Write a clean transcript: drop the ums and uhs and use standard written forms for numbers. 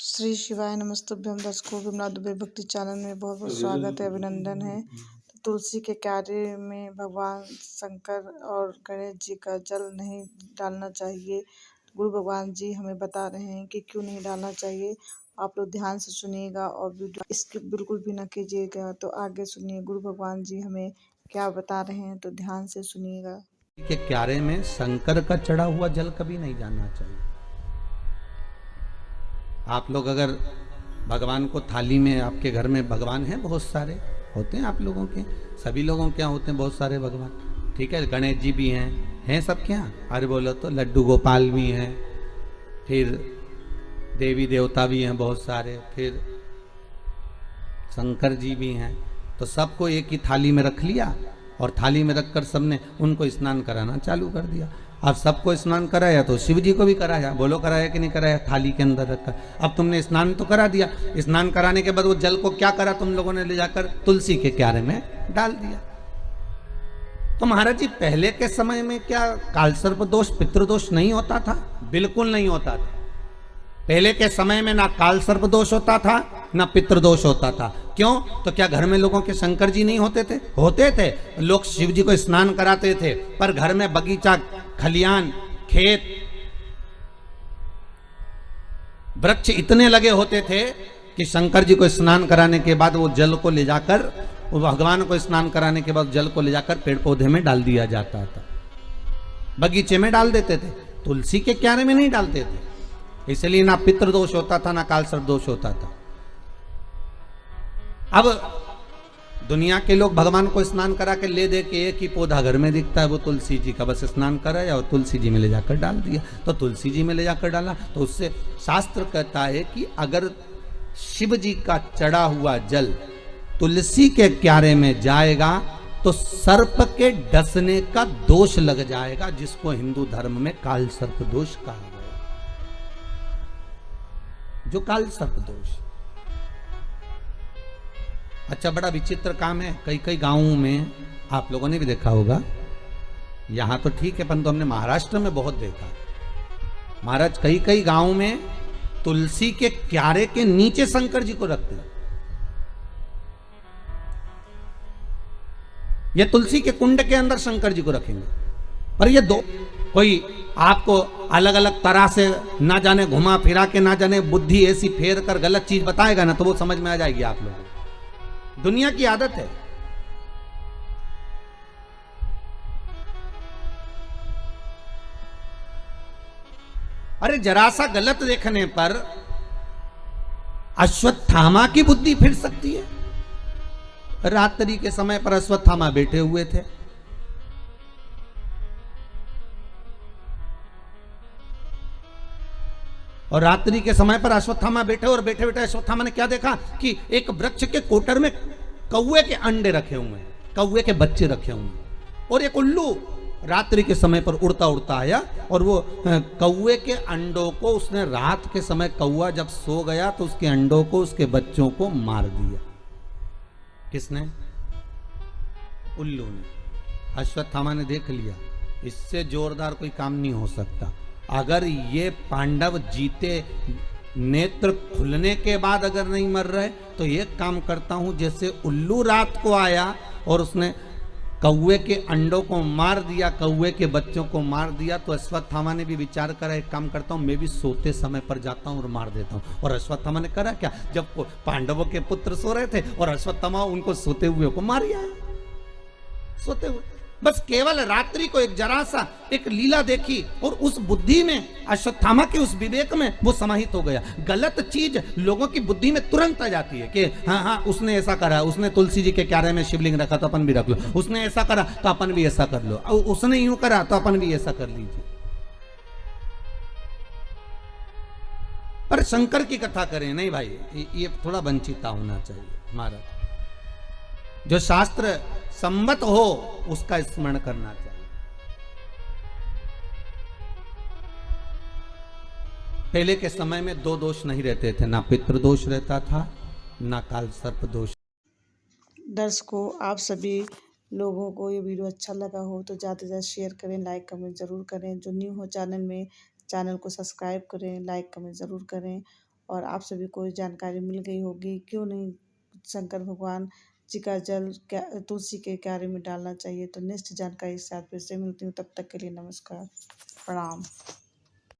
श्री शिवाय नमस्तुभ्यं। दर्शकों, विमला दुबे भक्ति चैनल में बहुत बहुत स्वागत है, अभिनंदन है। तो तुलसी के क्यारे में भगवान शंकर और गणेश जी का जल नहीं डालना चाहिए। गुरु भगवान जी हमें बता रहे हैं कि क्यों नहीं डालना चाहिए। आप लोग ध्यान से सुनिएगा और वीडियो स्किप बिल्कुल भी ना कीजिएगा। तो आगे सुनिए गुरु भगवान जी हमें क्या बता रहे हैं, तो ध्यान से सुनिएगा। के क्यारे में शंकर का चढ़ा हुआ जल कभी नहीं जाना चाहिए। आप लोग अगर भगवान को थाली में, आपके घर में भगवान हैं, बहुत सारे होते हैं आप लोगों के, सभी लोगों के यहाँ होते हैं बहुत सारे भगवान, ठीक है। गणेश जी भी हैं सबके यहाँ। अरे बोलो तो लड्डू गोपाल भी हैं, फिर देवी देवता भी हैं बहुत सारे, फिर शंकर जी भी हैं। तो सबको एक ही थाली में रख लिया और थाली में रखकर सबने उनको स्नान कराना चालू कर दिया। अब सबको स्नान कराया तो शिव जी को भी कराया। बोलो कराया कि नहीं कराया? थाली के अंदर रखकर। अब तुमने स्नान तो करा दिया, स्नान कराने के बाद वो जल को क्या करा तुम लोगों ने? ले जाकर तुलसी के क्यारे में डाल दिया। तो महाराज जी, पहले के समय में क्या कालसर्प दोष, पितृदोष नहीं होता था? बिल्कुल नहीं होता था। पहले के समय में ना काल सर्प दोष होता था, ना पितृदोष होता था। क्यों? तो क्या घर में लोगों के शंकर जी नहीं होते थे? होते थे। लोग शिव जी को स्नान कराते थे, पर घर में बगीचा, खलियान, खेत, वृक्ष इतने लगे होते थे कि शंकर जी को स्नान कराने के बाद वो जल को ले जाकर, भगवान को स्नान कराने के बाद जल को ले जाकर पेड़ पौधे में डाल दिया जाता था, बगीचे में डाल देते थे। तुलसी के क्यारे में नहीं डालते थे। इसलिए ना पितृदोष होता था, ना कालसर्प दोष होता था। अब दुनिया के लोग भगवान को स्नान करा के ले दे के एक ही पौधा घर में दिखता है, वो तुलसी जी का, बस स्नान कराया और तुलसी जी में ले जाकर डाल दिया। तो तुलसी जी में ले जाकर डाला तो उससे शास्त्र कहता है कि अगर शिव जी का चढ़ा हुआ जल तुलसी के क्यारे में जाएगा तो सर्प के डसने का दोष लग जाएगा, जिसको हिंदू धर्म में काल सर्प दोष कहा गया। जो काल सर्प दोष। अच्छा, बड़ा विचित्र काम है। कई कई गांवों में आप लोगों ने भी देखा होगा, यहां तो ठीक है परंतु हमने महाराष्ट्र में बहुत देखा। महाराज, कई कई गांवों में तुलसी के क्यारे के नीचे शंकर जी को रखते हैं। ये तुलसी के कुंड के अंदर शंकर जी को रखेंगे, पर ये दो कोई आपको अलग अलग तरह से ना जाने घुमा फिरा के, ना जाने बुद्धि ऐसी फेर कर गलत चीज बताएगा ना, तो वो समझ में आ जाएगी आप लोगों को। दुनिया की आदत है। अरे जरा सा गलत देखने पर अश्वत्थामा की बुद्धि फिर सकती है। रात्रि के समय पर अश्वत्थामा बैठे हुए थे, और रात्रि के समय पर अश्वत्थामा बैठे, और बैठे बैठे अश्वत्थामा ने क्या देखा कि एक वृक्ष के कोटर में कौवे के अंडे रखे हुए हैं, कौवे के बच्चे रखे हुए हैं, और एक उल्लू रात्रि के समय पर उड़ता उड़ता आया और वो कौवे के अंडों को उसने, रात के समय कौवा जब सो गया तो उसके अंडों को, उसके बच्चों को मार दिया। किसने? उल्लू ने। अश्वत्थामा ने देख लिया, इससे जोरदार कोई काम नहीं हो सकता। अगर ये पांडव जीते, नेत्र खुलने के बाद अगर नहीं मर रहे, तो एक काम करता हूं, जैसे उल्लू रात को आया और उसने कौवे के अंडों को मार दिया, कौवे के बच्चों को मार दिया, तो अश्वत्थामा ने भी विचार करा, एक काम करता हूं, मैं भी सोते समय पर जाता हूं और मार देता हूं। और अश्वत्थामा ने करा क्या? जब पांडवों के पुत्र सो रहे थे और अश्वत्थामा उनको सोते हुए को मार आया, सोते हुए। बस केवल रात्रि को एक जरा सा एक लीला देखी और उस बुद्धि में, अश्वत्थामा के उस विवेक में वो समाहित हो गया। गलत चीज लोगों की बुद्धि में तुरंत आ जाती है कि हाँ हाँ, उसने ऐसा करा, उसने तुलसी जी के क्यारे में शिवलिंग रखा तो अपन भी रख लो, उसने ऐसा करा तो अपन भी ऐसा कर लो, उसने यूं करा तो अपन भी ऐसा कर लीजिए। पर शंकर की कथा करें नहीं भाई, ये थोड़ा वंचिता होना चाहिए। महाराज, जो शास्त्र सम्मत हो उसका स्मरण करना चाहिए। पहले के समय में दो दोष नहीं रहते थे, ना पितृदोष रहता था, ना काल सर्प दोष। दर्शकों, आप सभी लोगों को ये वीडियो अच्छा लगा हो तो ज़्यादा से ज़्यादा शेयर करें, लाइक कमेंट ज़रूर करें। जो न्यू हो चैनल में, चैनल को सब्सक्राइब करें, लाइक कमेंट ज़रूर करें और आप सभी को जानकारी मिल गई होगी क्यों नहीं शंकर भगवान जी का जल क्या तुलसी के क्यारे में डालना चाहिए। तो नेक्स्ट जानकारी के साथ फिर से मिलती हूँ, तब तक के लिए नमस्कार, प्रणाम।